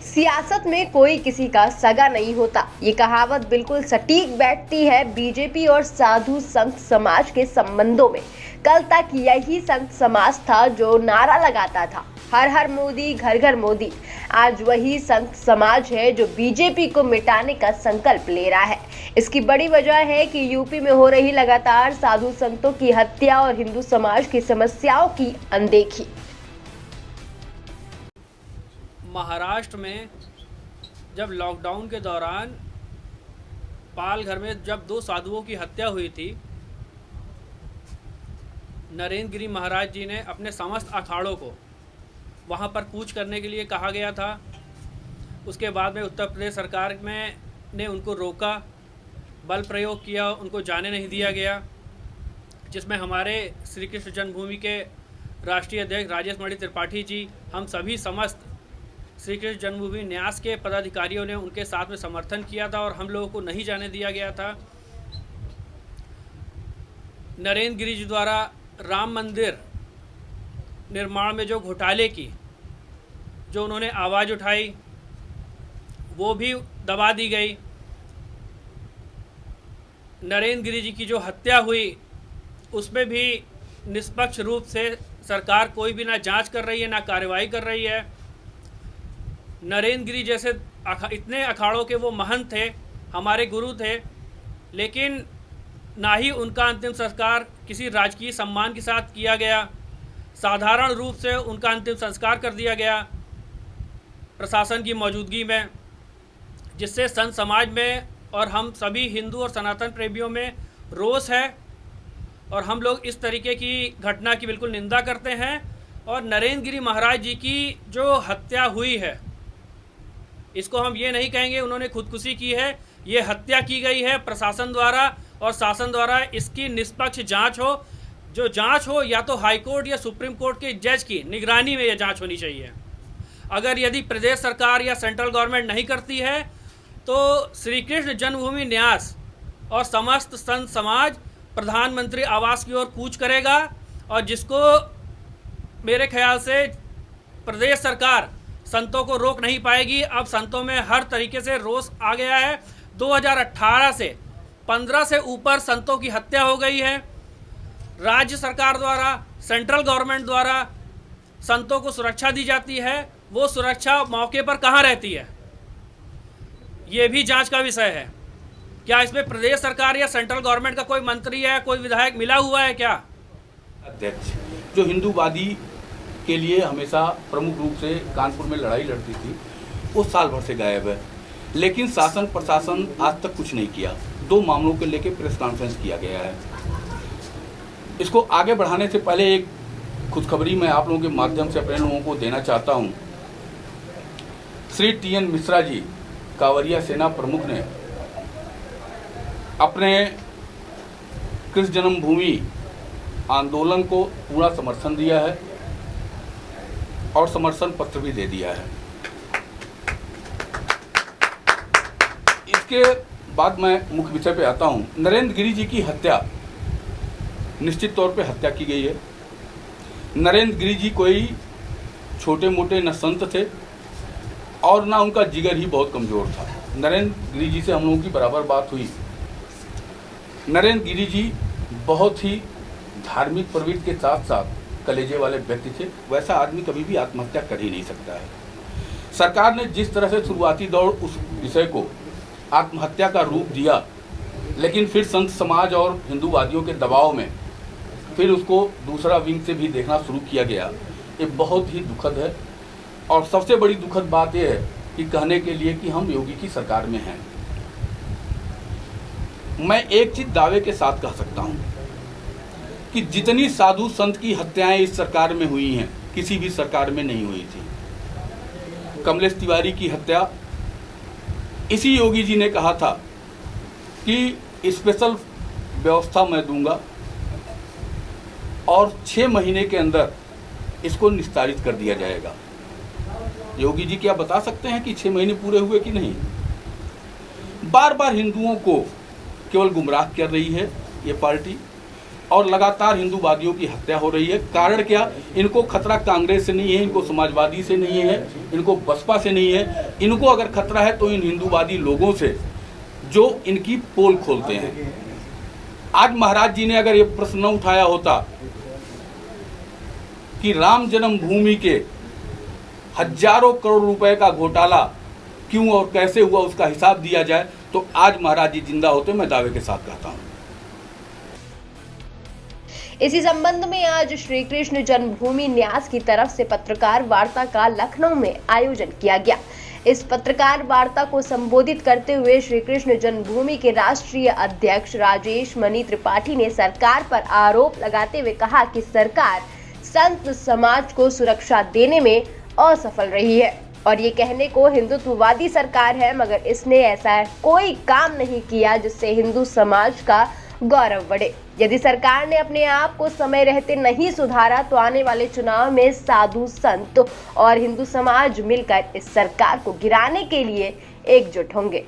सियासत में कोई किसी का सगा नहीं होता, ये कहावत बिल्कुल सटीक बैठती है बीजेपी और साधु संत समाज के संबंधों में। कल तक यही संत समाज था जो नारा लगाता था, हर हर मोदी, घर घर मोदी। आज वही संत समाज है जो बीजेपी को मिटाने का संकल्प ले रहा है। इसकी बड़ी वजह है कि यूपी में हो रही लगातार साधु संतों की हत्या और हिंदू समाज की समस्याओं की अनदेखी। महाराष्ट्र में जब लॉकडाउन के दौरान पालघर में जब 2 साधुओं की हत्या हुई थी, नरेंद्र गिरी महाराज जी ने अपने समस्त अखाड़ों को वहां पर कूच करने के लिए कहा गया था। उसके बाद में उत्तर प्रदेश सरकार ने उनको रोका, बल प्रयोग किया, उनको जाने नहीं दिया गया, जिसमें हमारे श्री कृष्ण जन्मभूमि के राष्ट्रीय अध्यक्ष राजेश मणि त्रिपाठी जी, हम सभी समस्त श्री कृष्ण जन्मभूमि न्यास के पदाधिकारियों ने उनके साथ में समर्थन किया था और हम लोगों को नहीं जाने दिया गया था। नरेंद्र गिरी जी द्वारा राम मंदिर निर्माण में जो घोटाले की जो उन्होंने आवाज़ उठाई, वो भी दबा दी गई। नरेंद्र गिरी जी की जो हत्या हुई, उसमें भी निष्पक्ष रूप से सरकार कोई भी ना जांच कर रही है, ना कार्रवाई कर रही है। नरेंद्र गिरी जैसे इतने अखाड़ों के वो महंत थे, हमारे गुरु थे, लेकिन ना ही उनका अंतिम संस्कार किसी राजकीय सम्मान के साथ किया गया। साधारण रूप से उनका अंतिम संस्कार कर दिया गया प्रशासन की मौजूदगी में, जिससे संत समाज में और हम सभी हिंदू और सनातन प्रेमियों में रोष है और हम लोग इस तरीके की घटना की बिल्कुल निंदा करते हैं। और नरेंद्र गिरी महाराज जी की जो हत्या हुई है, इसको हम ये नहीं कहेंगे उन्होंने खुदकुशी की है, ये हत्या की गई है प्रशासन द्वारा और शासन द्वारा। इसकी निष्पक्ष जांच हो, जो जांच हो या तो हाई कोर्ट या सुप्रीम कोर्ट के जज की निगरानी में यह जांच होनी चाहिए। अगर यदि प्रदेश सरकार या सेंट्रल गवर्नमेंट नहीं करती है तो श्री कृष्ण जन्मभूमि न्यास और समस्त संत समाज प्रधानमंत्री आवास की ओर कूच करेगा, और जिसको मेरे ख्याल से प्रदेश सरकार संतों को रोक नहीं पाएगी। अब संतों में हर तरीके से रोष आ गया है। 2018 से 15 से ऊपर संतों की हत्या हो गई है। राज्य सरकार द्वारा, सेंट्रल गवर्नमेंट द्वारा संतों को सुरक्षा दी जाती है, वो सुरक्षा मौके पर कहाँ रहती है, ये भी जांच का विषय है। क्या इसमें प्रदेश सरकार या सेंट्रल गवर्नमेंट का कोई मंत्री है, कोई विधायक मिला हुआ है क्या? अध्यक्ष जो हिंदूवादी के लिए हमेशा प्रमुख रूप से कानपुर में लड़ाई लड़ती थी, वो साल भर से गायब है, लेकिन शासन प्रशासन आज तक कुछ नहीं किया। 2 मामलों को लेकर प्रेस कॉन्फ्रेंस किया गया है। इसको आगे बढ़ाने से पहले एक खुशखबरी मैं आप लोगों के माध्यम से अपने लोगों को देना चाहता हूं। श्री TN मिश्रा जी, कांवरिया सेना प्रमुख, ने अपने कृष्ण जन्मभूमि आंदोलन को पूरा समर्थन दिया है और समर्थन पत्र भी दे दिया है। इसके बाद मैं मुख्य विषय पे आता हूं। नरेंद्र गिरी जी की हत्या निश्चित तौर पे हत्या की गई है। नरेंद्र गिरी जी कोई छोटे मोटे न संत थे और ना उनका जिगर ही बहुत कमज़ोर था। नरेंद्र गिरी जी से हम लोगों की बराबर बात हुई। नरेंद्र गिरी जी बहुत ही धार्मिक प्रवृत्ति के साथ साथ कलेजे वाले व्यक्ति थे। वैसा आदमी कभी भी आत्महत्या कर ही नहीं सकता है। सरकार ने जिस तरह से शुरुआती दौर उस विषय को आत्महत्या का रूप दिया, लेकिन फिर संत समाज और हिंदूवादियों के दबाव में फिर उसको दूसरा विंग से भी देखना शुरू किया गया। ये बहुत ही दुखद है और सबसे बड़ी दुखद बात यह है कि कहने के लिए कि हम योगी की सरकार में हैं। मैं एक चीज दावे के साथ कह सकता हूं कि जितनी साधु संत की हत्याएं इस सरकार में हुई हैं, किसी भी सरकार में नहीं हुई थी। कमलेश तिवारी की हत्या इसी योगी जी ने कहा था कि स्पेशल व्यवस्था मैं दूंगा और 6 महीने के अंदर इसको निस्तारित कर दिया जाएगा। योगी जी क्या बता सकते हैं कि 6 महीने पूरे हुए कि नहीं? बार बार हिंदुओं को केवल गुमराह कर रही है ये पार्टी। और लगातार हिंदूवादियों की हत्या हो रही है। कारण क्या? इनको खतरा कांग्रेस से नहीं है, इनको समाजवादी से नहीं है, इनको बसपा से नहीं है। इनको अगर खतरा है तो इन हिंदूवादी लोगों से जो इनकी पोल खोलते हैं। आज महाराज जी ने अगर ये प्रश्न न उठाया होता कि राम जन्मभूमि के हजारों करोड़ रुपए का घोटाला क्यों और कैसे हुआ उसका हिसाब दिया जाए, तो आज महाराज जी जिंदा होते, मैं दावे के साथ कहता हूं। इसी संबंध में आज श्री कृष्ण जन्मभूमि न्यास की तरफ से पत्रकार वार्ता का लखनऊ में आयोजन किया गया। इस पत्रकार वार्ता को संबोधित करते हुए श्री कृष्ण जन्मभूमि के राष्ट्रीय अध्यक्ष राजेश मणि त्रिपाठी ने सरकार पर आरोप लगाते हुए कहा कि सरकार संत समाज को सुरक्षा देने में असफल रही है और ये कहने को हिंदुत्ववादी सरकार है, मगर इसने ऐसा कोई काम नहीं किया जिससे हिंदू समाज का गौरव बढ़े। यदि सरकार ने अपने आप को समय रहते नहीं सुधारा तो आने वाले चुनाव में साधु संत और हिंदू समाज मिलकर इस सरकार को गिराने के लिए एकजुट होंगे।